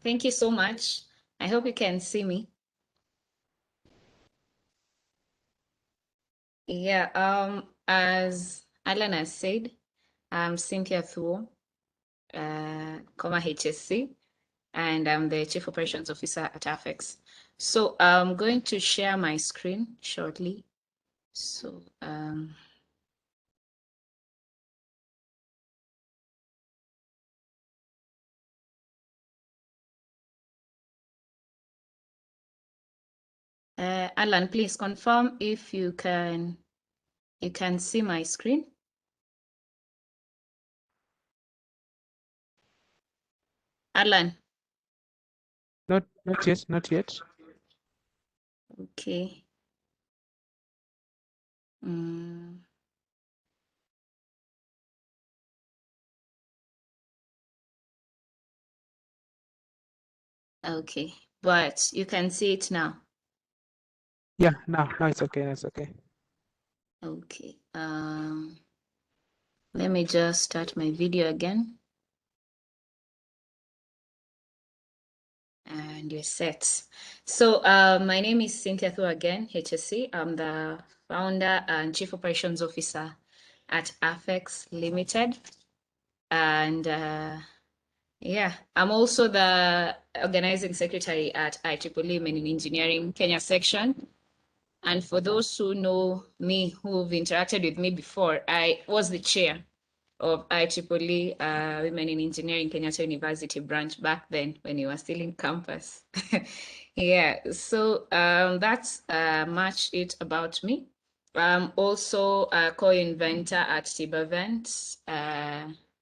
Thank you so much. I hope you can see me. Yeah, as Alan has said, I'm Cynthia Thuo, HSC, and I'm the Chief Operations Officer at AFEX. So I'm going to share my screen shortly. So Alan, please confirm if you can see my screen. Alan. Not yet, not yet. Okay. Okay, but you can see it now. Yeah, now it's okay. That's okay. Okay. Let me just start my video again. And you're set. So my name is Cynthia Thuo again, HSC. I'm the founder and Chief Operations Officer at AFEX Limited. And yeah, I'm also the organizing secretary at IEEE Men in Engineering Kenya section. And for those who know me, who've interacted with me before, I was the chair of IEEE Women in Engineering Kenyatta University branch back then when you were still in campus. Yeah, so that's much it about me. I'm also a co-inventor at Tibavent.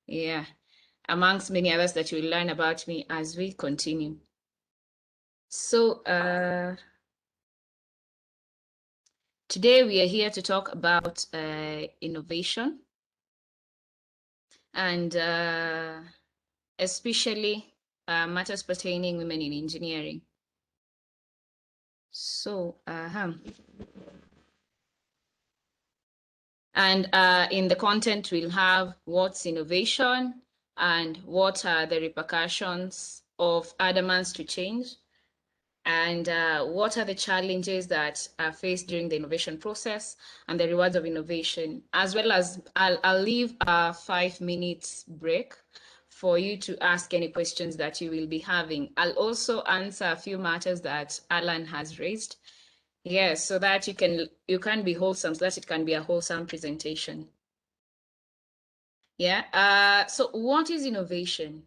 Yeah, amongst many others that you'll learn about me as we continue. So today we are here to talk about innovation and especially matters pertaining women in engineering. So, and in the content we'll have what's innovation and what are the repercussions of adamance to change, and what are the challenges that are faced during the innovation process and the rewards of innovation, as well as I'll leave a 5 minutes break for you to ask any questions that you will be having. I'll also answer a few matters that Alan has raised. Yes, so that you can be wholesome, so that it can be a wholesome presentation. Yeah. So what is innovation?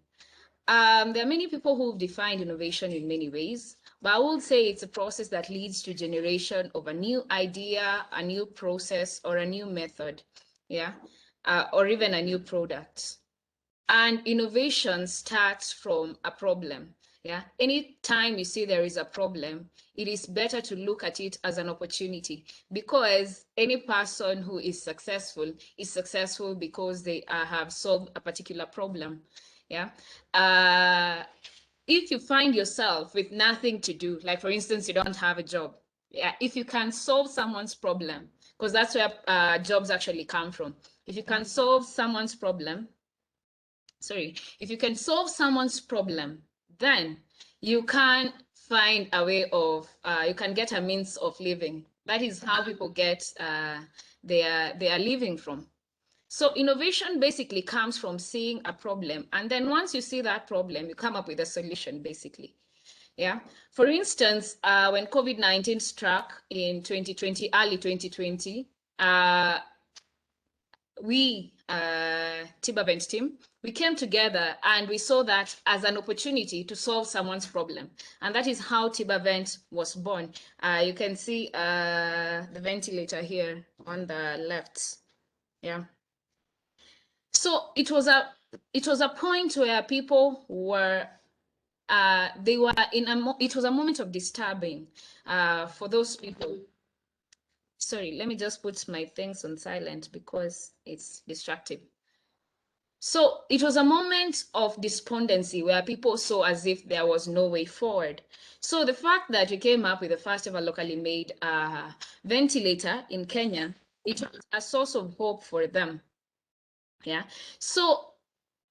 There are many people who've defined innovation in many ways, but I would say it's a process that leads to generation of a new idea, a new process, or a new method, yeah, or even a new product. And innovation starts from a problem. Yeah. Anytime you see there is a problem, it is better to look at it as an opportunity, because any person who is successful because they have solved a particular problem. Yeah. If you find yourself with nothing to do, like for instance, you don't have a job. Yeah. If you can solve someone's problem, because that's where jobs actually come from. If you can solve someone's problem, if you can solve someone's problem, then you can find a way of, you can get a means of living. That is how people get their living from. So innovation basically comes from seeing a problem. And then once you see that problem, you come up with a solution, basically. Yeah. For instance, when COVID-19 struck in 2020, early 2020, we, Tibavent team, we came together and we saw that as an opportunity to solve someone's problem. And that is how Tibavent was born. You can see the ventilator here on the left. Yeah. So it was a point where people were they were in it was a moment of disturbing for those people. Sorry, let me just put my things on silent because it's distracting. So it was a moment of despondency where people saw as if there was no way forward. So the fact that we came up with the first ever locally made ventilator in Kenya, it was a source of hope for them. Yeah. So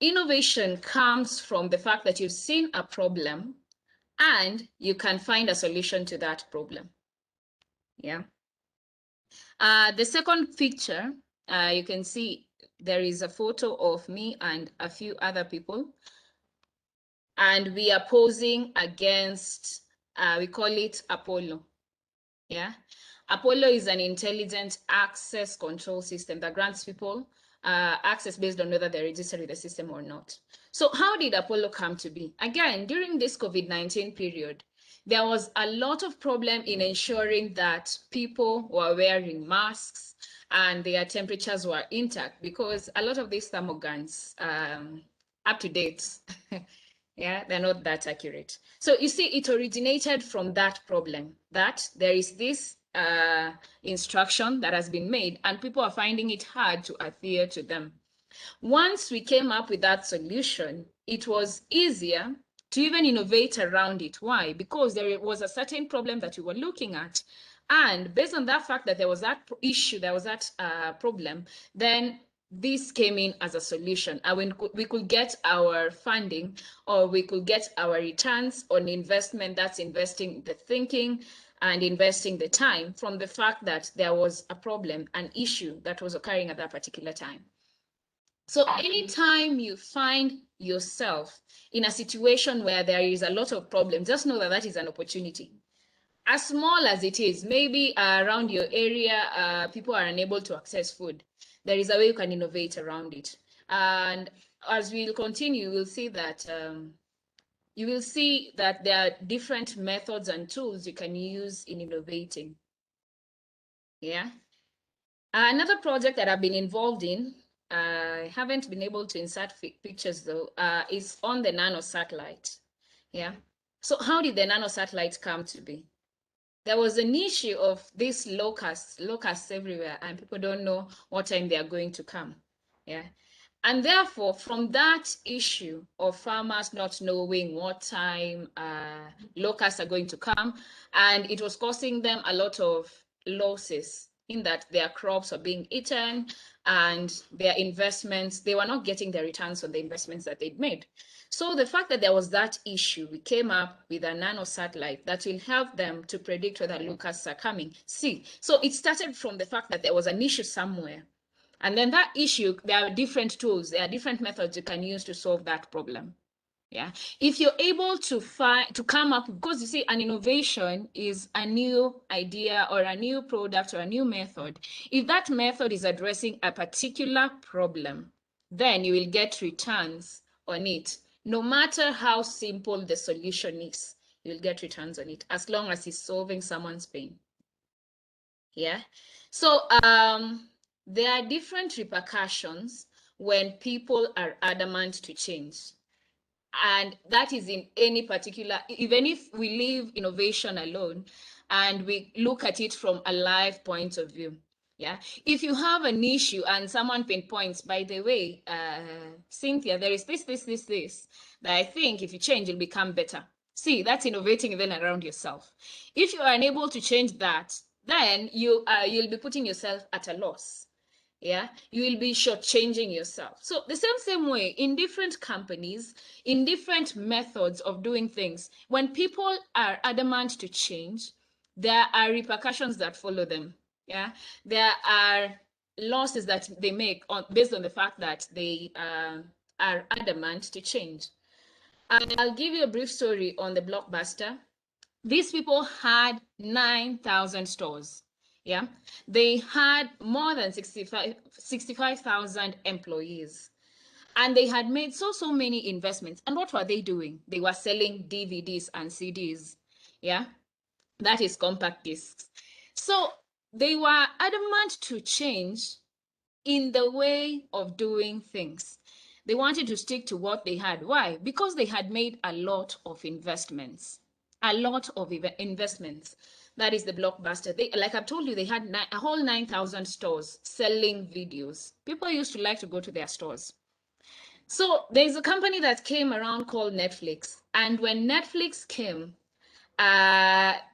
Innovation comes from the fact that you've seen a problem and you can find a solution to that problem. Yeah. The second picture, you can see there is a photo of me and a few other people, and we are posing against, we call it Apollo. Yeah. Apollo is an intelligent access control system that grants people access based on whether they're registered with the system or not. So how did Apollo come to be? Again, during this COVID-19 period, there was a lot of problem in ensuring that people were wearing masks and their temperatures were intact, because a lot of these thermoguns, up to date, yeah, they're not that accurate. So you see, it originated from that problem, that there is this instruction that has been made and people are finding it hard to adhere to them. Once we came up with that solution, it was easier to even innovate around it. Why? Because there was a certain problem that we were looking at. And based on that fact that there was that issue, there was that problem, then this came in as a solution. And when we could get our funding, or we could get our returns on investment, that's investing the thinking and investing the time, from the fact that there was a problem, an issue that was occurring at that particular time. So anytime you find yourself in a situation where there is a lot of problems, just know that that is an opportunity. As small as it is, maybe around your area, people are unable to access food. There is a way you can innovate around it. And as we'll continue, we'll see that you will see that there are different methods and tools you can use in innovating. Yeah. Another project that I've been involved in, I haven't been able to insert pictures though, is on the nano satellite. Yeah. So how did the nano satellite come to be? There was an issue of these locusts everywhere, and people don't know what time they are going to come. Yeah. And therefore, from that issue of farmers not knowing what time locusts are going to come, and it was costing them a lot of losses in that their crops are being eaten and their investments, they were not getting the returns on the investments that they'd made. So the fact that there was that issue, we came up with a nano satellite that will help them to predict whether locusts are coming. See, so it started from the fact that there was an issue somewhere. And then that issue, there are different tools, there are different methods you can use to solve that problem. Yeah. If you're able to come up, because you see, an innovation is a new idea or a new product or a new method. If that method is addressing a particular problem, then you will get returns on it. No matter how simple the solution is, you'll get returns on it, as long as it's solving someone's pain. Yeah. So there are different repercussions when people are adamant to change. And that is in any particular, even if we leave innovation alone and we look at it from a live point of view. Yeah. If you have an issue and someone pinpoints, by the way, Cynthia, there is this, that I think if you change, it'll become better. See, that's innovating then around yourself. If you are unable to change that, then you'll be putting yourself at a loss. Yeah, you will be shortchanging yourself. So the same way in different companies, in different methods of doing things, when people are adamant to change, there are repercussions that follow them. Yeah, there are losses that they make based on the fact that they are adamant to change. I'll give you a brief story on the Blockbuster. These people had 9,000 stores. Yeah, they had more than 65,000 employees, and they had made so many investments. And what were they doing? They were selling DVDs and CDs. Yeah, that is compact discs. So they were adamant to change in the way of doing things. They wanted to stick to what they had. Why? Because they had made a lot of investments. A lot of investments. That is the Blockbuster. Like I've told you, they had a whole 9,000 stores selling videos. People used to like to go to their stores. So there's a company that came around called Netflix. And when Netflix came,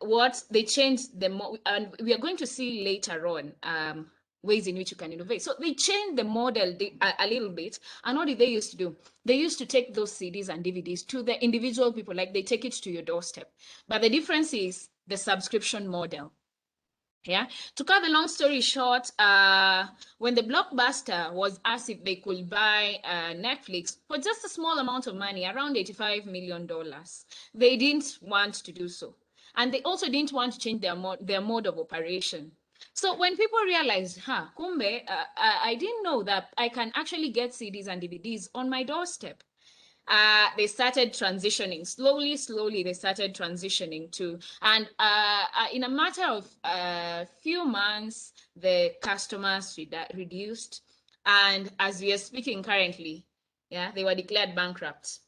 what they changed and we are going to see later on ways in which you can innovate. So they changed the model a little bit. And what did they used to do? They used to take those CDs and DVDs to the individual people, like they take it to your doorstep. But the difference is the subscription model. Yeah. To cut the long story short, when the Blockbuster was asked if they could buy Netflix for just a small amount of money, around $85 million, they didn't want to do so. And they also didn't want to change their mode of operation. So when people realized, kumbe, I didn't know that I can actually get CDs and DVDs on my doorstep. They started transitioning slowly. They started transitioning to, and in a matter of a few months, the customers reduced, and as we are speaking currently, yeah, they were declared bankrupt.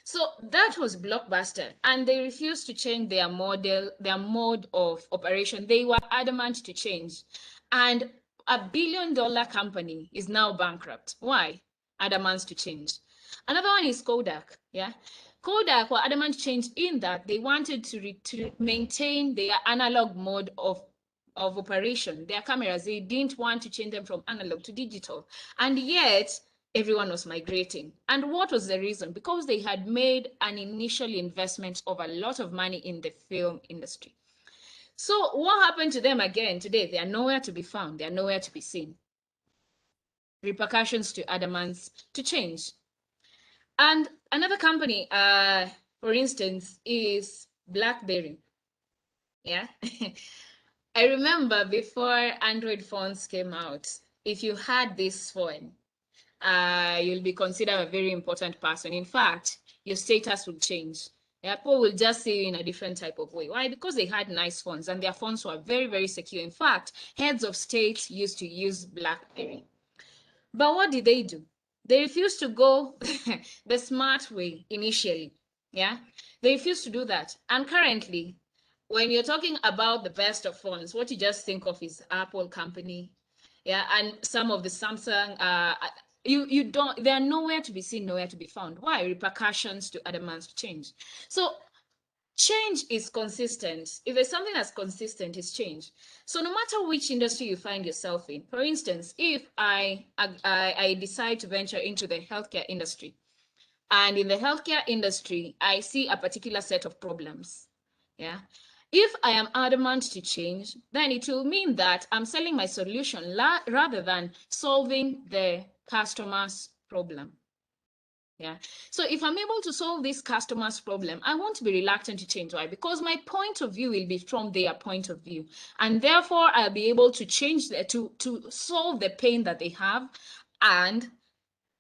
So that was Blockbuster, and they refused to change their mode of operation. They were adamant to change, and $1 billion company is now bankrupt. Why? Adamant to change. Another one is Kodak. Yeah, Kodak were adamant to change in that they wanted to maintain their analog mode of operation. Their cameras, they didn't want to change them from analog to digital, and yet everyone was migrating. And what was the reason? Because they had made an initial investment of a lot of money in the film industry. So what happened to them again today? They are nowhere to be found. They are nowhere to be seen. Repercussions to adamants to change. And another company, for instance, is BlackBerry. Yeah. I remember before Android phones came out, if you had this phone, you'll be considered a very important person. In fact, your status will change. Yeah, people will just see you in a different type of way. Why? Because they had nice phones and their phones were very, very secure. In fact, heads of state used to use BlackBerry. But what did they do? They refused to go the smart way initially. Yeah, they refused to do that. And currently, when you're talking about the best of phones, what you just think of is Apple company, yeah, and some of the Samsung. You don't. They are nowhere to be seen, nowhere to be found. Why? Repercussions to adamant change. So change is consistent. If there's something that's consistent, it's change. So no matter which industry you find yourself in, for instance, if I decide to venture into the healthcare industry, and in the healthcare industry, I see a particular set of problems. Yeah. If I am adamant to change, then it will mean that I'm selling my solution rather than solving the customer's problem. Yeah. So if I'm able to solve this customer's problem, I won't be reluctant to change. Why? Because my point of view will be from their point of view. And therefore, I'll be able to change to solve the pain that they have. And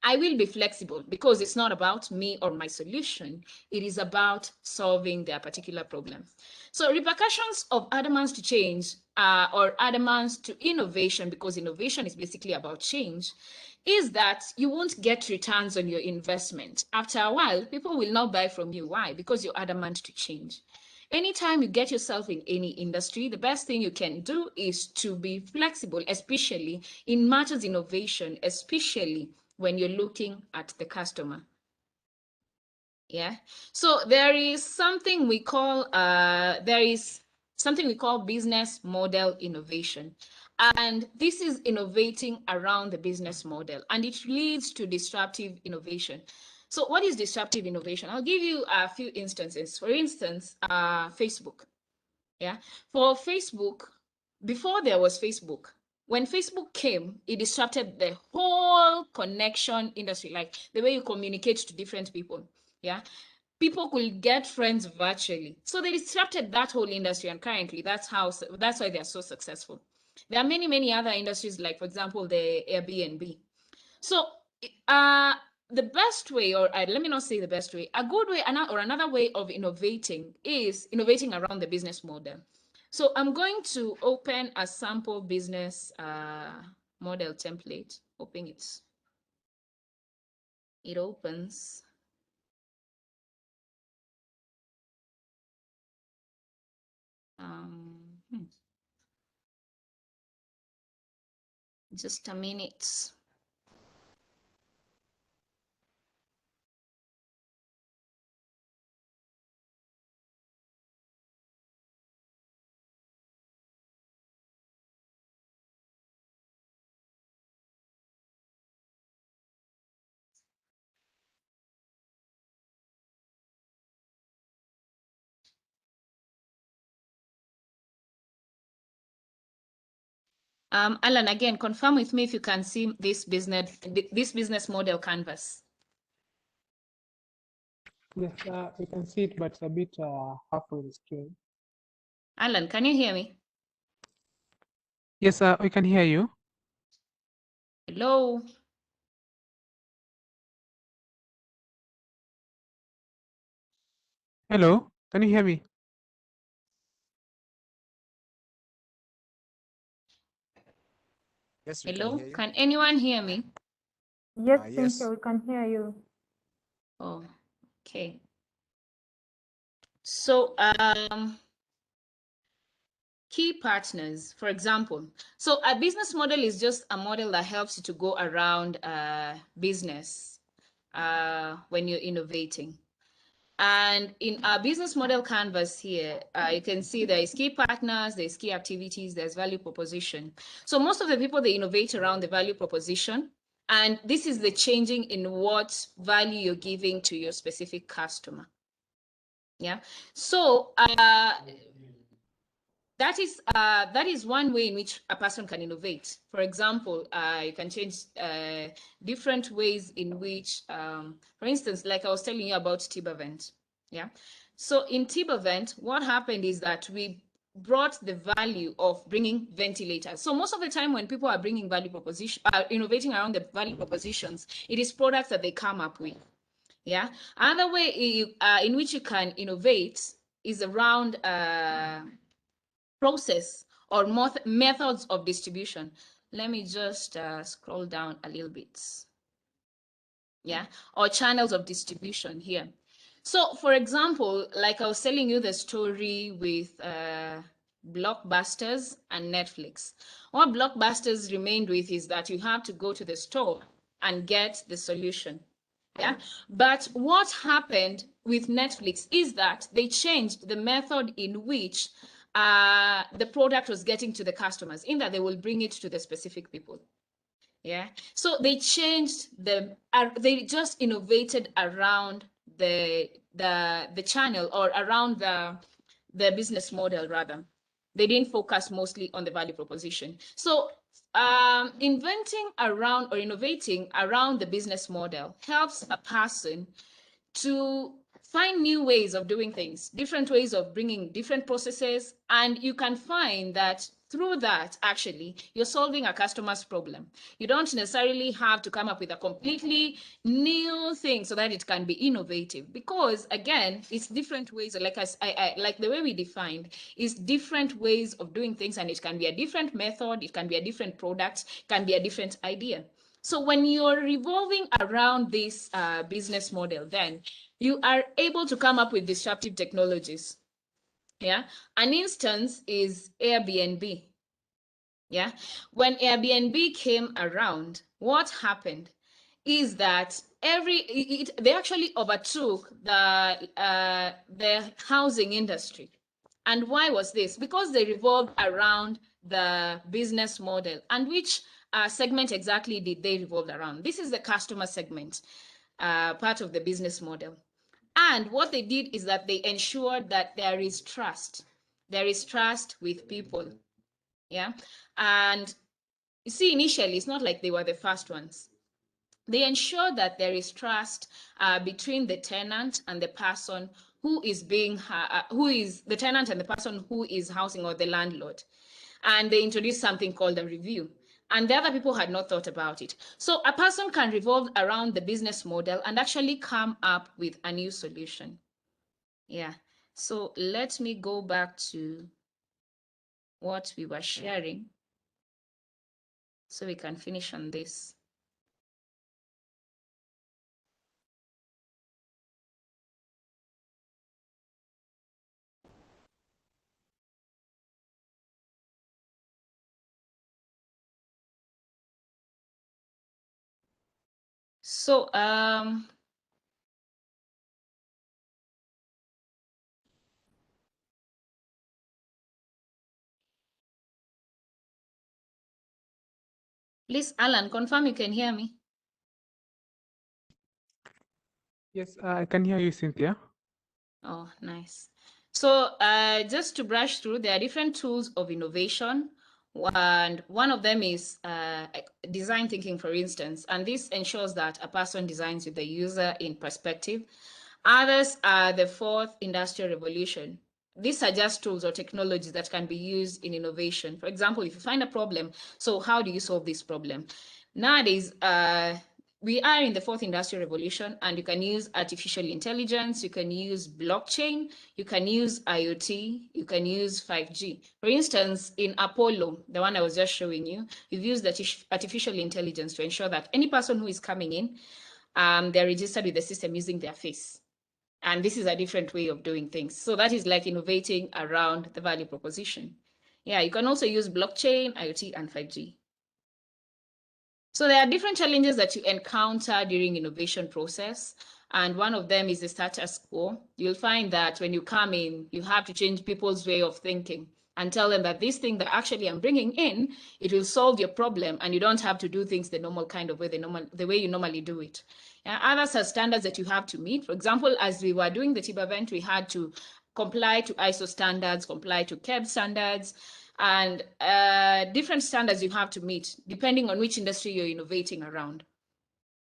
I will be flexible because it's not about me or my solution. It is about solving their particular problem. So repercussions of adamance to change or adamance to innovation, because innovation is basically about change, is that you won't get returns on your investment. After a while, people will not buy from you. Why? Because you're adamant to change. Anytime you get yourself in any industry, the best thing you can do is to be flexible, especially in matters innovation, especially when you're looking at the customer. Yeah. So there is something we call business model innovation. And this is innovating around the business model, and it leads to disruptive innovation. So what is disruptive innovation? I'll give you a few instances. For instance, Facebook. Yeah. For Facebook, before there was Facebook, when Facebook came, it disrupted the whole connection industry, like the way you communicate to different people. Yeah. People could get friends virtually. So they disrupted that whole industry, and currently that's why they're so successful. There are many, many other industries, like for example, the Airbnb. So the best way, or let me not say the best way, a good way or another way of innovating is innovating around the business model. So I'm going to open a sample business model template. Hoping it opens. Um, just a minute. Alan, again, confirm with me if you can see this business model canvas. Yes, we can see it, but it's a bit halfway the screen. Alan, can you hear me? Yes, we can hear you. Hello? Hello, can you hear me? Yes, we can Hello? hear you. Can anyone hear me? Yes, Yes. Cynthia, we can hear you. Oh, okay. So, key partners, for example. So a business model is just a model that helps you to go around business when you're innovating. And in our business model canvas here, you can see there is key partners, there's key activities, there's value proposition. So most of the people, they innovate around the value proposition. And this is the changing in what value you're giving to your specific customer. Yeah. So that is one way in which a person can innovate. For example, you can change different ways in which, for instance, like I was telling you about Tibavent. Yeah. So in Tibavent, what happened is that we brought the value of bringing ventilators. So most of the time when people are bringing value proposition, innovating around the value propositions, it is products that they come up with. Yeah. Another way in which you can innovate is around process or methods of distribution. Let me just scroll down a little bit. Yeah, or channels of distribution here. So for example, like I was telling you the story with Blockbusters and Netflix. What Blockbusters remained with is that you have to go to the store and get the solution. Yeah, but what happened with Netflix is that they changed the method in which the product was getting to the customers, in that they will bring it to the specific people. Yeah, so they changed they just innovated around the channel, or around the business model rather. They didn't focus mostly on the value proposition. So inventing around or innovating around the business model helps a person to find new ways of doing things, different ways of bringing different processes. And you can find that through that, actually, you're solving a customer's problem. You don't necessarily have to come up with a completely new thing so that it can be innovative, because again, it's different ways. Like like the way we defined is different ways of doing things, and it can be a different method, it can be a different product, it can be a different idea. So when you're revolving around this business model, then you are able to come up with disruptive technologies. Yeah. An instance is Airbnb. Yeah. When Airbnb came around, what happened is that they actually overtook the housing industry. And why was this? Because they revolved around the business model. And which segment exactly did they revolve around? This is the customer segment, part of the business model. And what they did is that they ensured that there is trust. There is trust with people. Yeah. And you see, initially, it's not like they were the first ones. They ensure that there is trust between the tenant and the person who is the tenant and the person who is housing, or the landlord. And they introduced something called a review. And the other people had not thought about it. So a person can revolve around the business model and actually come up with a new solution. Yeah. So let me go back to what we were sharing so we can finish on this. So please, Alan, confirm you can hear me. Yes, I can hear you, Cynthia. Oh, nice. So just to brush through, there are different tools of innovation. And one of them is design thinking, for instance, and this ensures that a person designs with the user in perspective. Others are the fourth industrial revolution. These are just tools or technologies that can be used in innovation. For example, if you find a problem, so how do you solve this problem? Nowadays, we are in the fourth industrial revolution, and you can use artificial intelligence, you can use blockchain, you can use IoT, you can use 5G. For instance, in Apollo, the one I was just showing you, we've used artificial intelligence to ensure that any person who is coming in, they're registered with the system using their face. And this is a different way of doing things. So that is like innovating around the value proposition. Yeah, you can also use blockchain, IoT, and 5G. So there are different challenges that you encounter during innovation process. And one of them is the status quo. You'll find that when you come in, you have to change people's way of thinking and tell them that this thing that actually I'm bringing in, it will solve your problem, and you don't have to do things the normal kind of way, the way you normally do it. Others are standards that you have to meet. For example, as we were doing the TIB event, we had to comply to ISO standards, comply to KEB standards, and different standards you have to meet depending on which industry you're innovating around.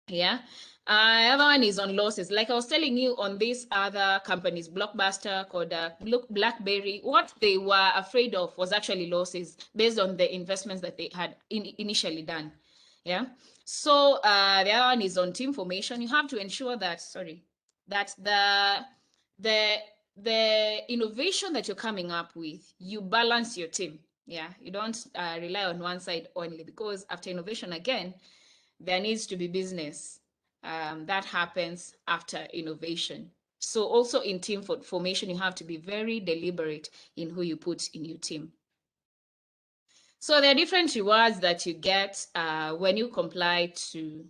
Yeah. Other one is on losses. Like I was telling you on these other companies, Blockbuster, Kodak, BlackBerry, what they were afraid of was actually losses based on the investments that they had initially done. Yeah. So the other one is on team formation. You have to ensure that, that the innovation that you're coming up with, you balance your team. Yeah. You don't rely on one side only, because after innovation, again, there needs to be business that happens after innovation. So also in team formation, you have to be very deliberate in who you put in your team. So there are different rewards that you get when you comply to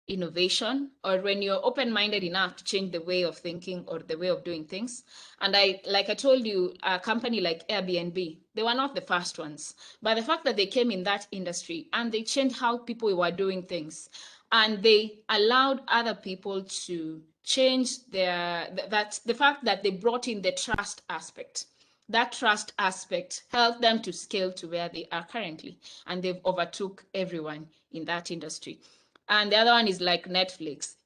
innovation, or when you're open-minded enough to change the way of thinking or the way of doing things. And like I told you, a company like Airbnb, they were not the first ones, but the fact that they came in that industry and they changed how people were doing things, and they allowed other people to change the fact that they brought in the trust aspect. That trust aspect helped them to scale to where they are currently, and they've overtook everyone in that industry. And the other one is like Netflix.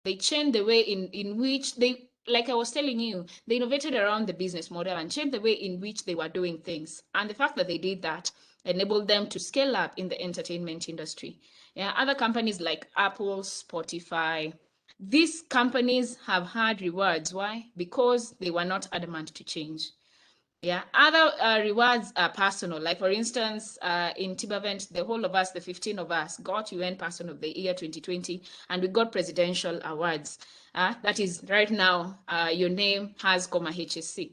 They changed the way in which they, like I was telling you, they innovated around the business model and changed the way in which they were doing things. And the fact that they did that enabled them to scale up in the entertainment industry. Yeah, other companies like Apple, Spotify, these companies have had rewards. Why? Because they were not adamant to change. Yeah, other rewards are personal. Like for instance, in Tibavent, the whole of us, the 15 of us, got UN Person of the Year 2020, and we got presidential awards. That is right now, your name has comma HSC.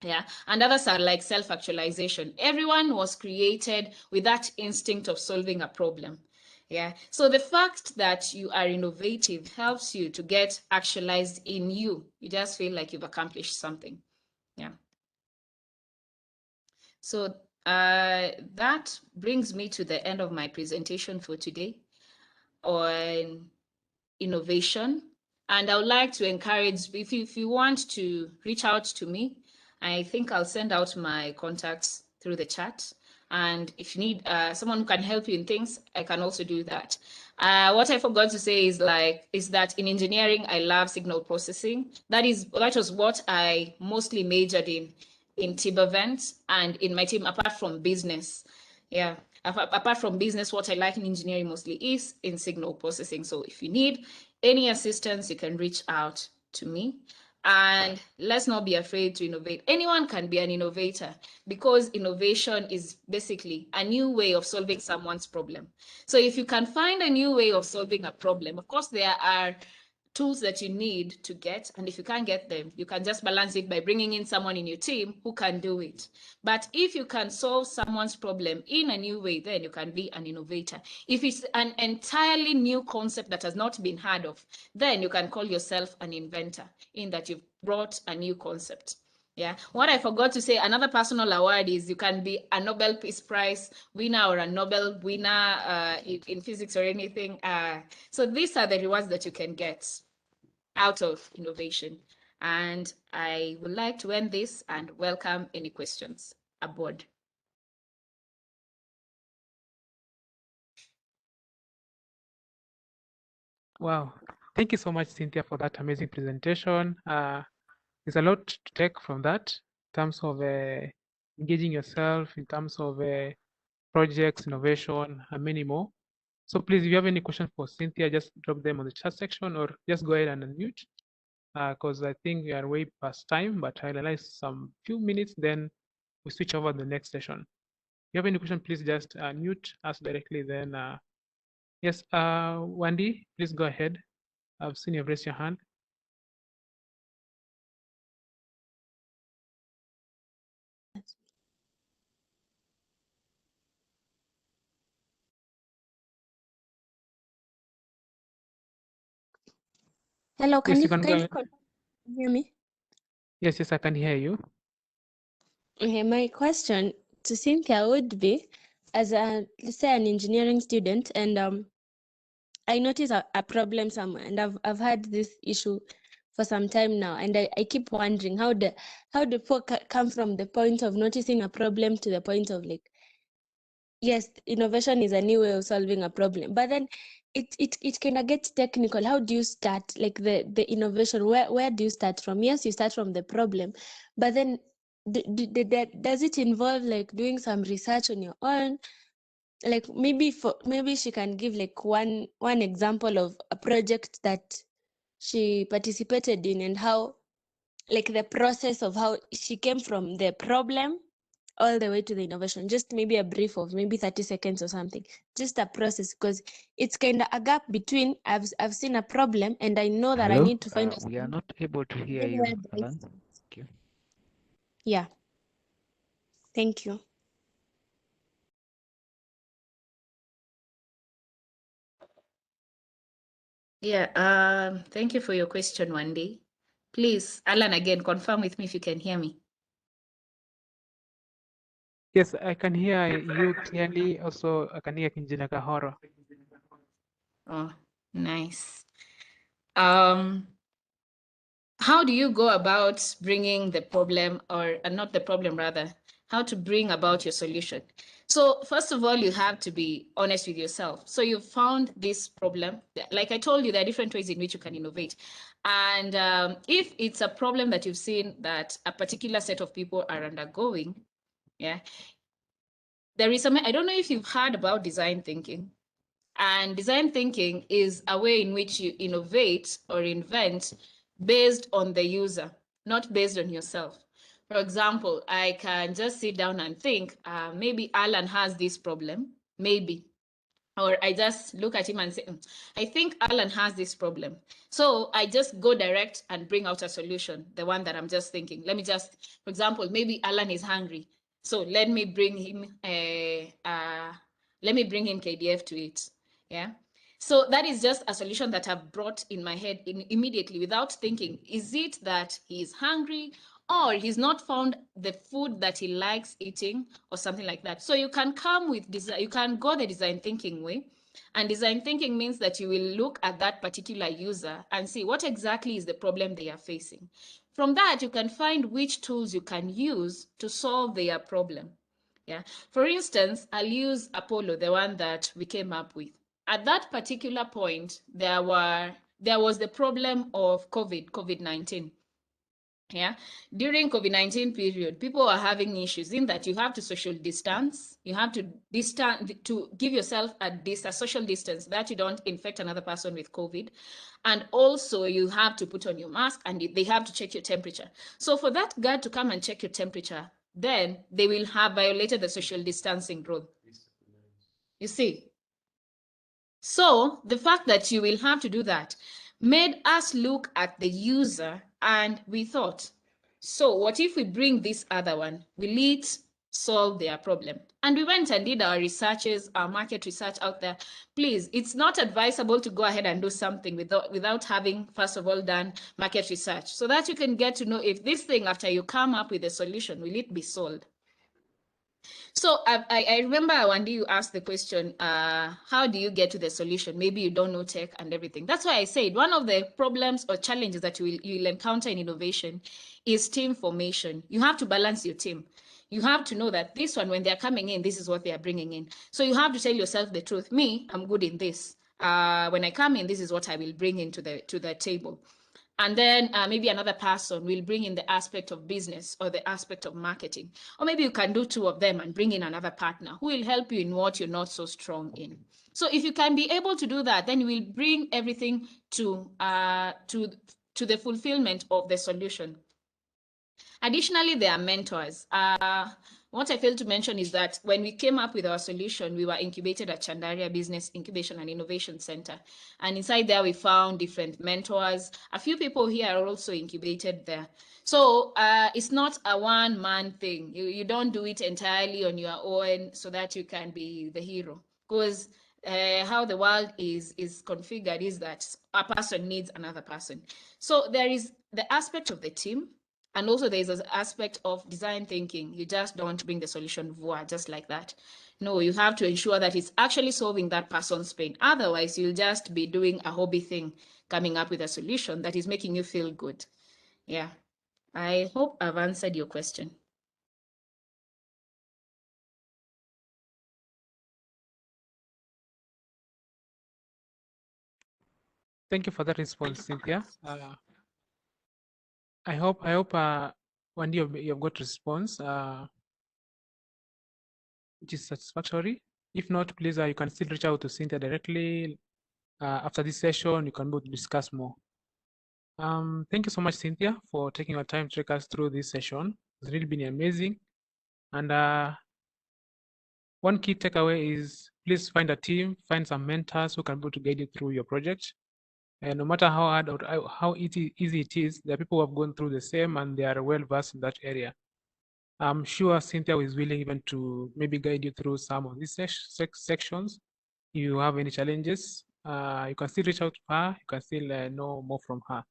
Yeah, and others are like self-actualization. Everyone was created with that instinct of solving a problem. Yeah, so the fact that you are innovative helps you to get actualized in you. You just feel like you've accomplished something. Yeah. So that brings me to the end of my presentation for today on innovation. And I would like to encourage, if you want to reach out to me, I think I'll send out my contacts through the chat. And if you need someone who can help you in things, I can also do that. What I forgot to say is that in engineering, I love signal processing. That was what I mostly majored in Tibavent and in my team, apart from business. Yeah, apart from business, what I like in engineering mostly is in signal processing. So if you need any assistance, you can reach out to me. And let's not be afraid to innovate. Anyone can be an innovator, because innovation is basically a new way of solving someone's problem. So if you can find a new way of solving a problem, of course, there are tools that you need to get, and if you can't get them, you can just balance it by bringing in someone in your team who can do it. But if you can solve someone's problem in a new way, then you can be an innovator. If it's an entirely new concept that has not been heard of, then you can call yourself an inventor, in that you've brought a new concept. Yeah. What I forgot to say, another personal award is you can be a Nobel Peace Prize winner or a Nobel winner in physics or anything. So these are the rewards that you can get out of innovation. And I would like to end this and welcome any questions aboard. Wow. Thank you so much, Cynthia, for that amazing presentation. There's a lot to take from that in terms of engaging yourself, in terms of projects, innovation, and many more. So please, if you have any questions for Cynthia, just drop them on the chat section or just go ahead and unmute because I think we are way past time, but I realize some few minutes, then we switch over to the next session. If you have any question, please just unmute us directly. Then, yes, Wendy, please go ahead. I've seen you raise your hand. Hello, can Yes, you you can go ahead. hear me? Yes, yes, I can hear you. Okay, my question to Cynthia would be, as a, let's say, an engineering student, and I notice a problem somewhere, and I've had this issue for some time now, and I keep wondering how the folk come from the point of noticing a problem to the point of like, yes, innovation is a new way of solving a problem, but then it kind of gets technical. How do you start like the innovation? Where do you start from? Yes, you start from the problem, but then does it involve like doing some research on your own? Like maybe she can give like one example of a project that she participated in and how, like, the process of how she came from the problem all the way to the innovation. Just maybe a brief of maybe 30 seconds or something, just a process, because it's kind of a gap between I've seen a problem and I know that I Hello, need to find a we are not able to hear then you, where do I Alan. start? Thank you. Yeah, thank you. Yeah, thank you for your question, Wendy. Please, Alan, again, confirm with me if you can hear me. Yes, I can hear you clearly. Also, I can hear Kinjina Kahoro. Oh, nice. How do you go about bringing the problem, or not the problem, rather, how to bring about your solution? So first of all, you have to be honest with yourself. So you found this problem. Like I told you, there are different ways in which you can innovate. And if it's a problem that you've seen that a particular set of people are undergoing, yeah, there is some, I don't know if you've heard about design thinking. And design thinking is a way in which you innovate or invent based on the user, not based on yourself. For example, I can just sit down and think, maybe Alan has this problem, maybe. Or I just look at him and say, I think Alan has this problem. So I just go direct and bring out a solution, the one that I'm just thinking. Let me just, for example, maybe Alan is hungry. So let me bring him KDF to eat. Yeah. So that is just a solution that I've brought in my head immediately without thinking. Is it that he's hungry or he's not found the food that he likes eating or something like that? So you can come with design, you can go the design thinking way. And design thinking means that you will look at that particular user and see what exactly is the problem they are facing. From that, you can find which tools you can use to solve their problem. Yeah. For instance, I'll use Apollo, the one that we came up with. At that particular point, there was the problem of COVID-19. Yeah, during COVID-19 period, people are having issues in that you have to social distance, you have to give yourself a social distance that you don't infect another person with COVID. And also you have to put on your mask and they have to check your temperature. So for that guard to come and check your temperature, then they will have violated the social distancing rule. You see? So the fact that you will have to do that made us look at the user, and we thought, so what if we bring this other one? Will it solve their problem? And we went and did our researches, our market research out there. Please, it's not advisable to go ahead and do something without having, first of all, done market research, so that you can get to know if this thing, after you come up with a solution, will it be sold? So I remember one day you asked the question, how do you get to the solution? Maybe you don't know tech and everything. That's why I said one of the problems or challenges that you'll encounter in innovation is team formation. You have to balance your team. You have to know that this one, when they're coming in, this is what they are bringing in. So you have to tell yourself the truth. Me, I'm good in this. when I come in, this is what I will bring into the table. And then maybe another person will bring in the aspect of business or the aspect of marketing. Or maybe you can do two of them and bring in another partner who will help you in what you're not so strong in. So if you can be able to do that, then you will bring everything to the fulfillment of the solution. Additionally, there are mentors. What I failed to mention is that when we came up with our solution, we were incubated at Chandaria Business Incubation and Innovation Center. And inside there, we found different mentors. A few people here are also incubated there. So it's not a one-man thing. You don't do it entirely on your own so that you can be the hero. Because how the world is configured is that a person needs another person. So there is the aspect of the team, and also there's an aspect of design thinking. You just don't bring the solution voila, just like that. No, you have to ensure that it's actually solving that person's pain. Otherwise, you'll just be doing a hobby thing, coming up with a solution that is making you feel good. Yeah, I hope I've answered your question. Thank you for that response, Cynthia. I hope one day you've got response which is satisfactory. If not, please you can still reach out to Cynthia directly. After this session, you can both discuss more. Thank you so much, Cynthia, for taking your time to take us through this session. It's really been amazing. And one key takeaway is please find a team, find some mentors who can be able to guide you through your project. And no matter how hard or how easy it is, there are people who have gone through the same and they are well versed in that area. I'm sure Cynthia is willing even to maybe guide you through some of these sections. If you have any challenges, you can still reach out to her. You can still know more from her.